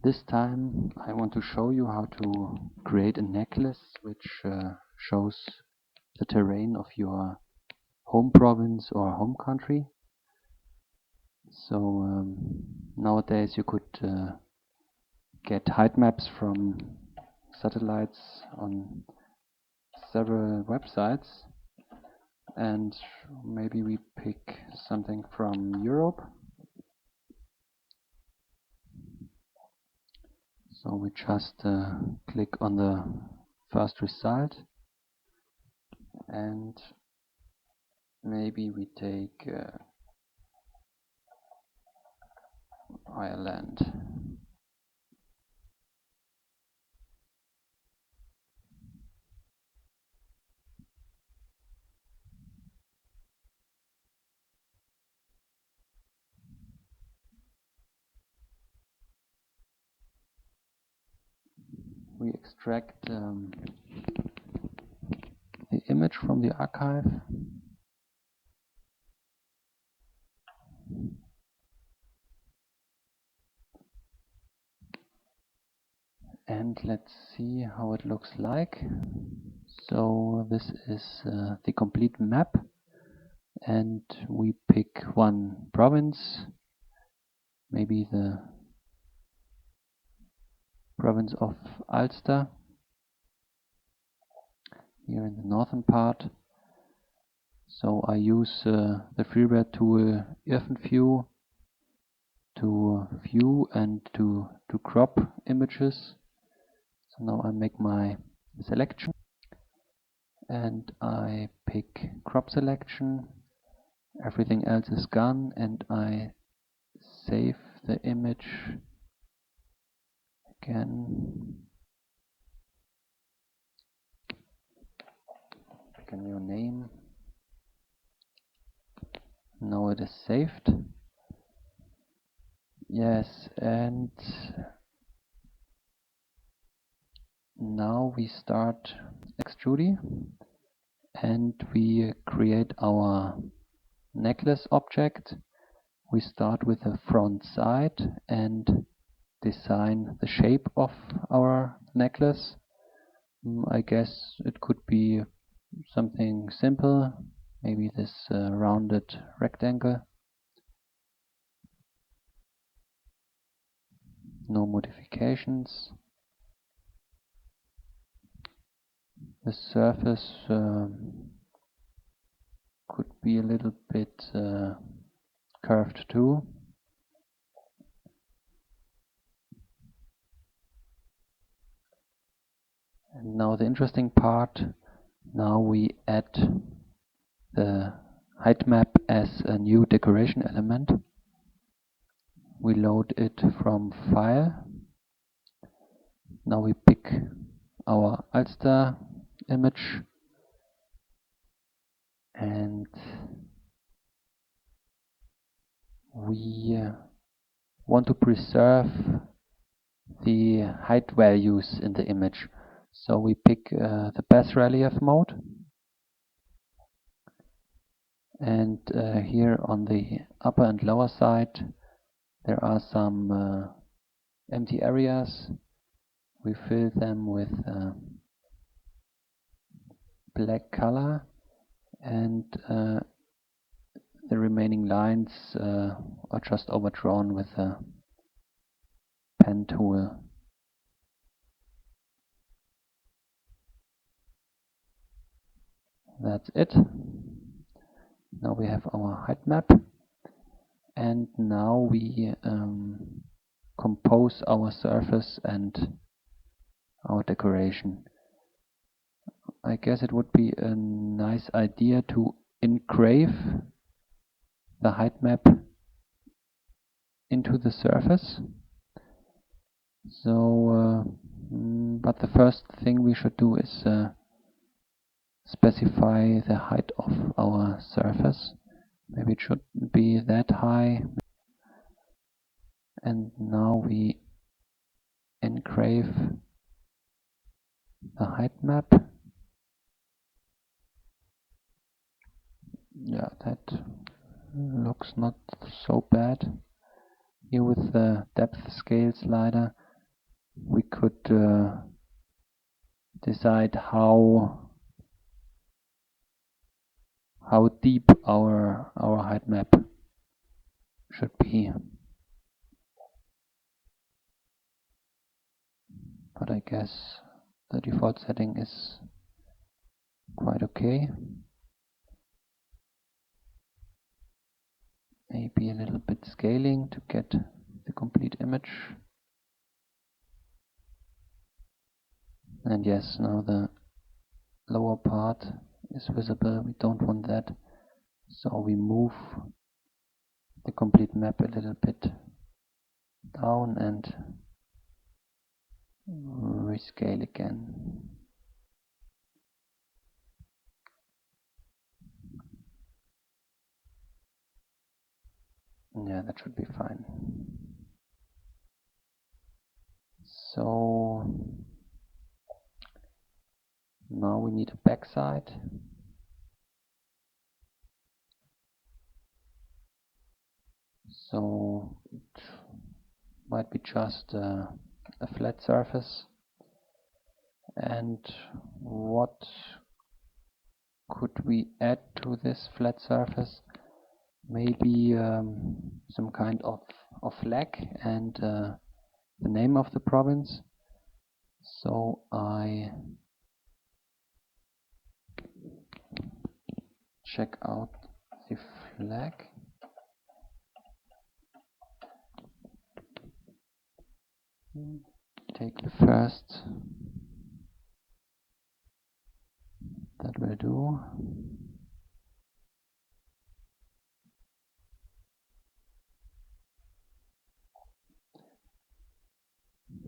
This time I want to show you how to create a necklace which shows the terrain of your home province or home country. So nowadays you could get height maps from satellites on several websites, and maybe we pick something from Europe. So we just click on the first result, and maybe we take Ireland. We extract the image from the archive. And let's see how it looks like. So this is the complete map, and we pick one province, maybe the province of Ulster, here in the northern part. So I use the freeware tool View to view and to crop images. So now I make my selection and I pick crop selection. Everything else is gone, and I save the image again. Pick a new name. Now it is saved. Yes, and now we start eXtrudy and we create our necklace object. We start with the front side and design the shape of our necklace. I guess it could be something simple, maybe this rounded rectangle. No modifications. The surface could be a little bit curved too. And now the interesting part, now we add the height map as a new decoration element. We load it from File. Now we pick our Ulster image and we want to preserve the height values in the image. So we pick the bas relief mode, and here on the upper and lower side there are some empty areas. We fill them with black color, and the remaining lines are just overdrawn with a pen tool. That's it. Now we have our height map, and now we compose our surface and our decoration. I guess it would be a nice idea to engrave the height map into the surface. So, but the first thing we should do is specify the height of our surface. Maybe it shouldn't be that high. And now we engrave the height map. Yeah, that looks not so bad. Here with the depth scale slider we could decide how deep our height map should be. But I guess the default setting is quite okay. Maybe a little bit scaling to get the complete image. And yes, now the lower part is visible. We don't want that. So we move the complete map a little bit down and rescale again. Yeah, that should be fine. So now we need a backside. So it might be just a flat surface. And what could we add to this flat surface? Maybe some kind of flag and the name of the province. So I check out the flag. Take the first. That will do.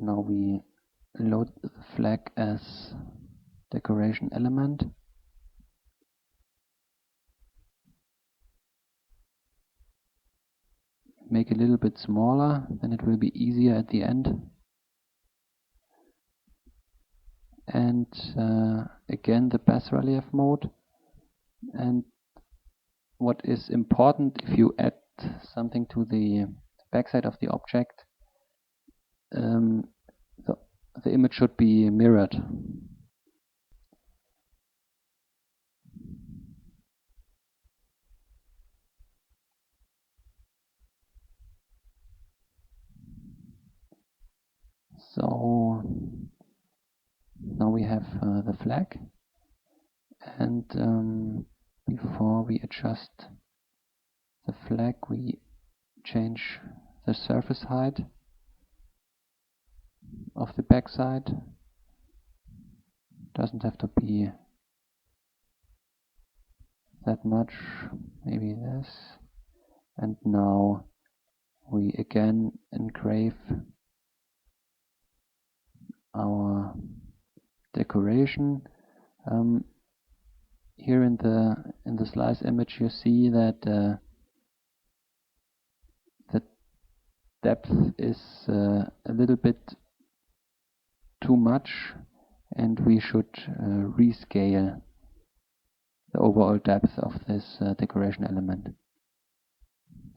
Now we load the flag as decoration element. Make it a little bit smaller, then it will be easier at the end. And again the bas relief mode. And what is important, if you add something to the backside of the object, the image should be mirrored. So now we have the flag, and before we adjust the flag, we change the surface height of the backside. Doesn't have to be that much, maybe this. And now we again engrave our decoration. Here in the slice image, you see that the depth is a little bit too much, and we should rescale the overall depth of this decoration element.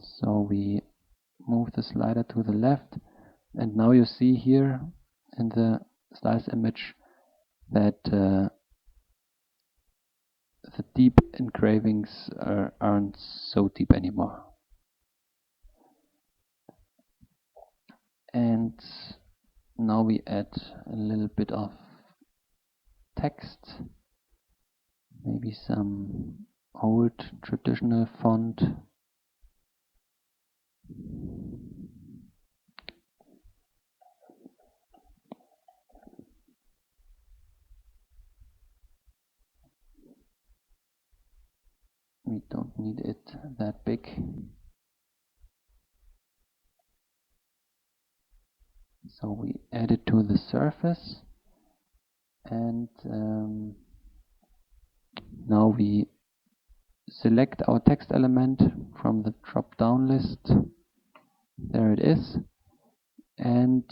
So we move the slider to the left, and now you see here in the slice image that the deep engravings aren't so deep anymore. And now we add a little bit of text, maybe some old traditional font. We don't need it that big. So we add it to the surface, and now we select our text element from the drop-down list. There it is. And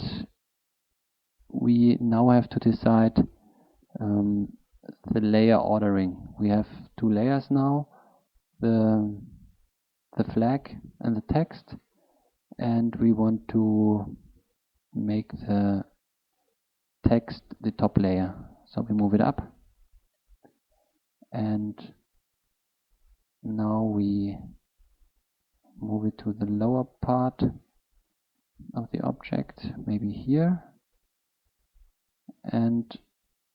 we now have to decide the layer ordering. We have two layers now, the flag and the text, and we want to make the text the top layer. So we move it up, and now we move it to the lower part of the object, maybe here, and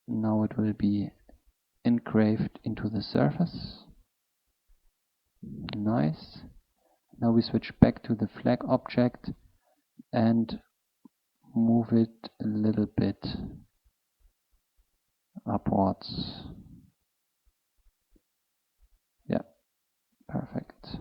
now it will be engraved into the surface. Nice. Now we switch back to the flag object and move it a little bit upwards. Yeah, perfect.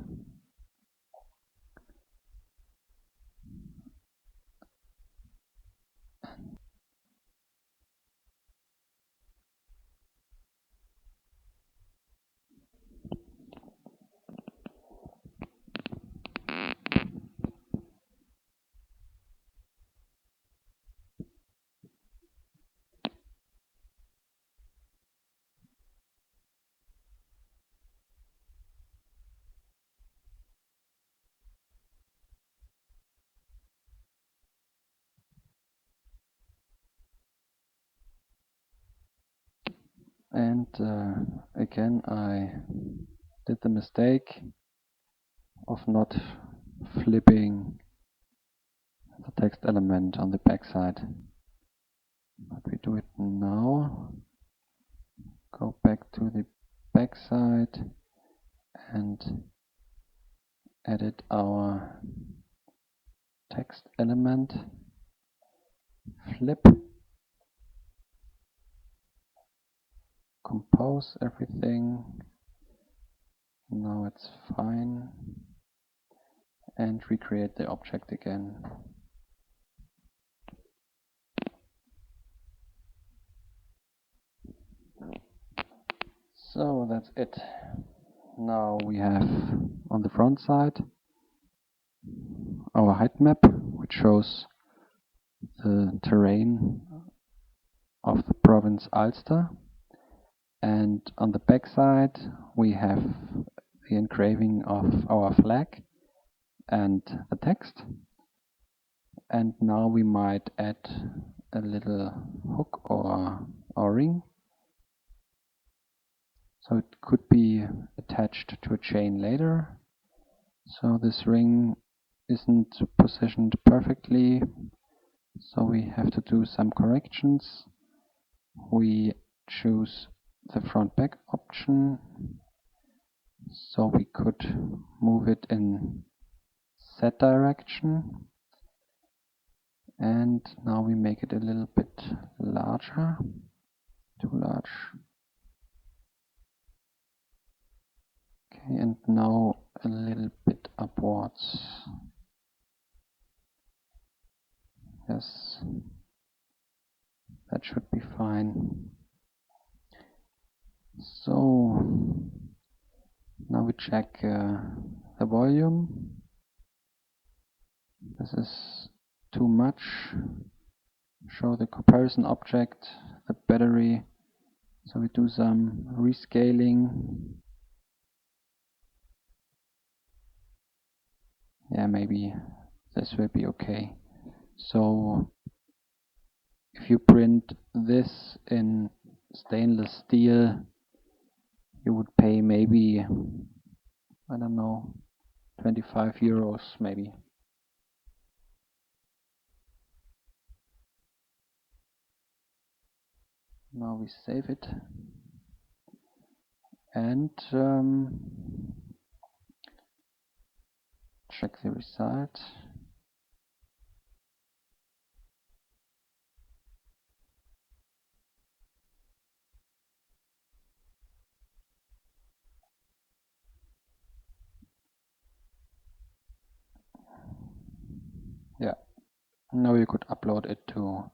And again, I did the mistake of not flipping the text element on the backside. But we do it now. Go back to the backside and edit our text element. Flip. Compose everything. Now it's fine. And recreate the object again. So that's it. Now we have on the front side our height map, which shows the terrain of the province Ulster. And on the back side we have the engraving of our flag and the text. And now we might add a little hook or ring. So it could be attached to a chain later. So this ring isn't positioned perfectly, so we have to do some corrections. We choose the front back option, so we could move it in Z direction, and now we make it a little bit larger, too large. Okay, and now a little bit upwards. Yes, that should be fine. So now we check the volume. This is too much. Show the comparison object, the battery. So we do some rescaling. Yeah, maybe this will be okay. So if you print this in stainless steel, you would pay maybe, I don't know, 25 euros maybe. Now we save it and check the result. Yeah, now you could upload it to